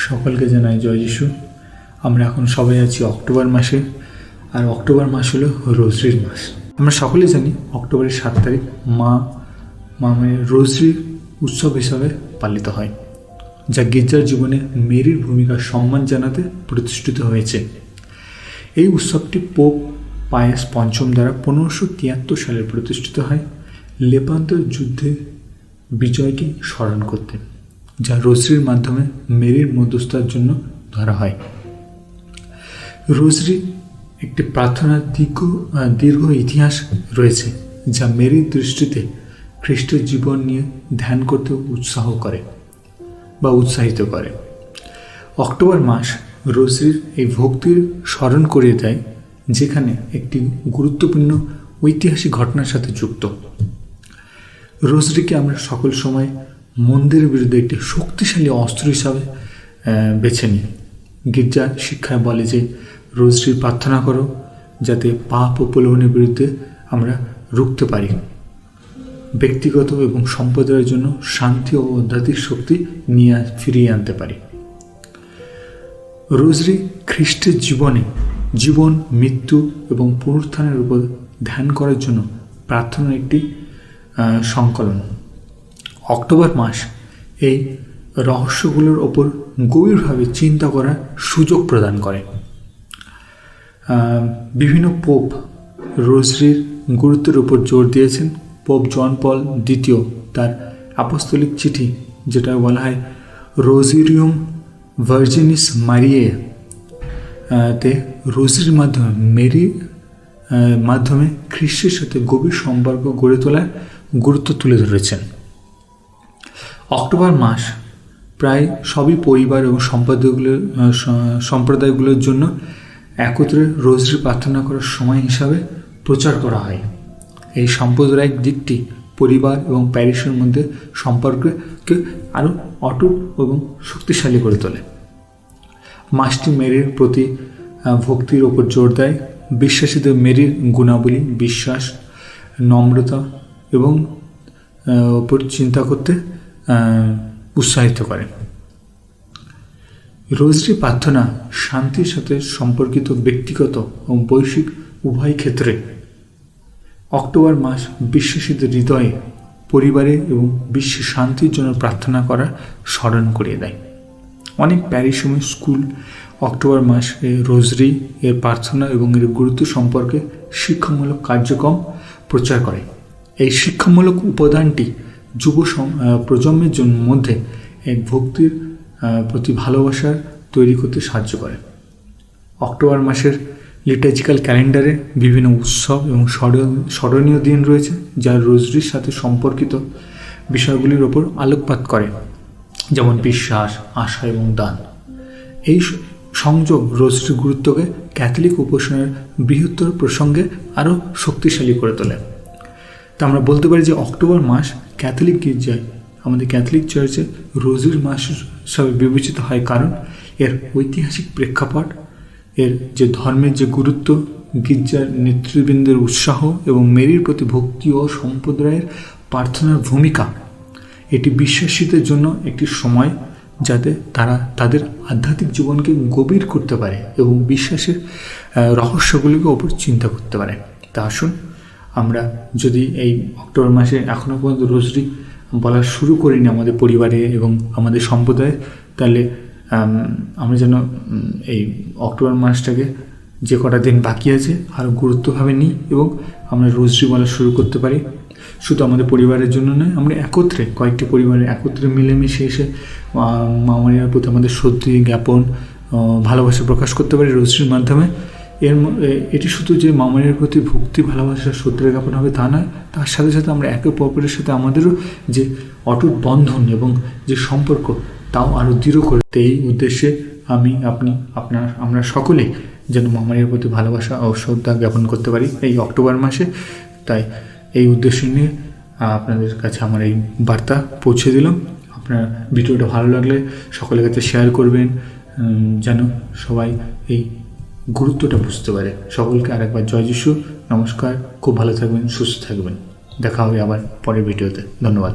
সকলকে জানাই জয় যিশু। আমরা এখন সবাই আছি অক্টোবর মাসে, আর অক্টোবর মাস হলো রোজরির মাস। আমরা সকলে জানি অক্টোবরের 7 তারিখ মা মায়ের রোজরি উৎসব হিসাবে পালিত হয়, যা গির্জার জীবনে মেরির ভূমিকা সম্মান জানাতে প্রতিষ্ঠিত হয়েছে। এই উৎসবটি পোপ পায়াস পঞ্চম দ্বারা 1573 সালে প্রতিষ্ঠিত হয় লেপান্তর যুদ্ধে বিজয়কে স্মরণ করতে, যা রোজরির মাধ্যমে মেরির মধ্যস্থার জন্য ধরা হয়। রোজরি একটি প্রার্থনার দীর্ঘ ইতিহাস রয়েছে, যা মেরির দৃষ্টিতে খ্রিস্টের জীবন নিয়ে ধ্যান করতে উৎসাহিত করে। অক্টোবর মাস রোজরির এই ভক্তির স্মরণ করিয়ে দেয়, যেখানে একটি গুরুত্বপূর্ণ ঐতিহাসিক ঘটনার সাথে যুক্ত। রোজরিকে আমরা সকল সময় মন্দিরের বিরুদ্ধে একটি শক্তিশালী অস্ত্র হিসাবে বেছে নিই। গির্জার শিক্ষায় বলে যে রোজরি প্রার্থনা করো যাতে পাপ ও প্রলোভনের বিরুদ্ধে আমরা রুখতে পারি, ব্যক্তিগত এবং সম্প্রদায়ের জন্য শান্তি ও আধ্যাত্মিক শক্তি ফিরিয়ে আনতে পারি। রোজরি খ্রিস্টের জীবন, মৃত্যু এবং পুনরুত্থানের উপর ধ্যান করার জন্য প্রার্থনার একটি সংকলন। অক্টোবর মাস এই রহস্যগুলোর ওপর গভীরভাবে চিন্তা করার সুযোগ প্রদান করে। বিভিন্ন পোপ রোজরির গুরুত্বের উপর জোর দিয়েছেন। পোপ জন পল দ্বিতীয় তার আপস্তলিক চিঠি, যেটা বলা হয় রোজেরিয়াম ভার্জিনিস মারিয়ে তে রোজরির মাধ্যমে খ্রিস্টের সাথে গভীর সম্পর্ক গড়ে তোলার গুরুত্ব তুলে ধরেছেন। অক্টোবর মাস প্রায় সবই পরিবার এবং সম্প্রদায়গুলোর জন্য একত্রে রোজরি প্রার্থনা করার সময় হিসাবে প্রচার করা হয়। এই সাম্প্রদায়িক দিকটি পরিবার এবং প্যারিসের মধ্যে সম্পর্ককে আরও অটুট এবং শক্তিশালী করে তোলে। মাসটি মেরির প্রতি ভক্তির ওপর জোর দেয়, বিশ্বাসীদের মেরির গুণাবলী, বিশ্বাস, নম্রতা এবং ওপর চিন্তা করতে উৎসাহিত করে। রোজরি প্রার্থনা শান্তির সাথে সম্পর্কিত ব্যক্তিগত এবং বৈশ্বিক উভয় ক্ষেত্রে। অক্টোবর মাস বিশ্বাসীদের হৃদয়ে, পরিবারে এবং বিশ্বে শান্তির জন্য প্রার্থনা করার স্মরণ করিয়ে দেয়। অনেক প্যারিস এবং স্কুল অক্টোবর মাসে রোজরি এর প্রার্থনা এবং এর গুরুত্ব সম্পর্কে শিক্ষামূলক কার্যক্রম প্রচার করে। এই শিক্ষামূলক উপাদানটি যুব প্রজন্মের মধ্যে এক ভক্তির প্রতি ভালোবাসা তৈরি করতে সাহায্য করে। অক্টোবর মাসের লিটার্জিক্যাল ক্যালেন্ডারে বিভিন্ন উৎসব এবং স্মরণীয় দিন রয়েছে, যা রোজরির সাথে সম্পর্কিত বিষয়গুলির ওপর আলোকপাত করে, যেমন বিশ্বাস, আশা এবং দান। এই সংযোগ রোজরির গুরুত্বকে ক্যাথলিক উপাসনার বৃহত্তর প্রসঙ্গে আরও শক্তিশালী করে তোলে। তা আমরা বলতে পারি যে অক্টোবর মাস ক্যাথলিক গির্জায়, আমাদের ক্যাথলিক চার্চে রোজরির মাস হিসাবে বিবেচিত হয়, কারণ এর ঐতিহাসিক প্রেক্ষাপট, এর যে ধর্মের যে গুরুত্ব, গির্জার নেতৃবৃন্দের উৎসাহ এবং মেরির প্রতি ভক্তি ও সম্প্রদায়ের প্রার্থনার ভূমিকা। এটি বিশ্বাসীদের জন্য একটি সময় যাতে তারা তাদের আধ্যাত্মিক জীবনকে গভীর করতে পারে এবং বিশ্বাসের রহস্যগুলিকে ওপর চিন্তা করতে পারে। তা আসুন আমরা যদি এই অক্টোবর মাসে এখনও পর্যন্ত রোজরি বলা শুরু করিনি আমাদের পরিবারে এবং আমাদের সম্প্রদায়ে, তাহলে আমরা যেন এই অক্টোবর মাসটাকে যে কটা দিন বাকি আছে আরও গুরুত্বভাবে নিই এবং আমরা রোজরি বলা শুরু করতে পারি। শুধু আমাদের পরিবারের জন্য নয়, আমরা একত্রে কয়েকটি পরিবারে একত্রে মিলেমিশে এসে মা মারিয়ার প্রতি আমাদের শ্রদ্ধা জ্ঞাপন, ভালোবাসা প্রকাশ করতে পারি রোজরির মাধ্যমে। এটি শুধু যে মা মারিয়ার প্রতি ভক্তি, ভালোবাসা, শ্রদ্ধা জ্ঞাপন হবে তা নয়, তার সাথে সাথে আমরা একে অপরের সাথে আমাদেরও যে অটুট বন্ধন এবং যে সম্পর্ক, তাও আরও দৃঢ় করতে এই উদ্দেশ্যে আমরা সকলে যেন মা মারিয়ার প্রতি ভালোবাসা ও শ্রদ্ধা জ্ঞাপন করতে পারি এই অক্টোবর মাসে। তাই এই উদ্দেশ্য নিয়ে আপনাদের কাছে আমার এই বার্তা পৌঁছে দিলাম। আপনার ভিডিওটা ভালো লাগলে সকলের কাছে শেয়ার করবেন, যেন সবাই এই গুরুত্বটা বুঝতে পারে। সকলকে আরেকবার জয় যিশু, নমস্কার, খুব ভালো থাকবেন, সুস্থ থাকবেন। দেখা হবে আবার পরের ভিডিওতে। ধন্যবাদ।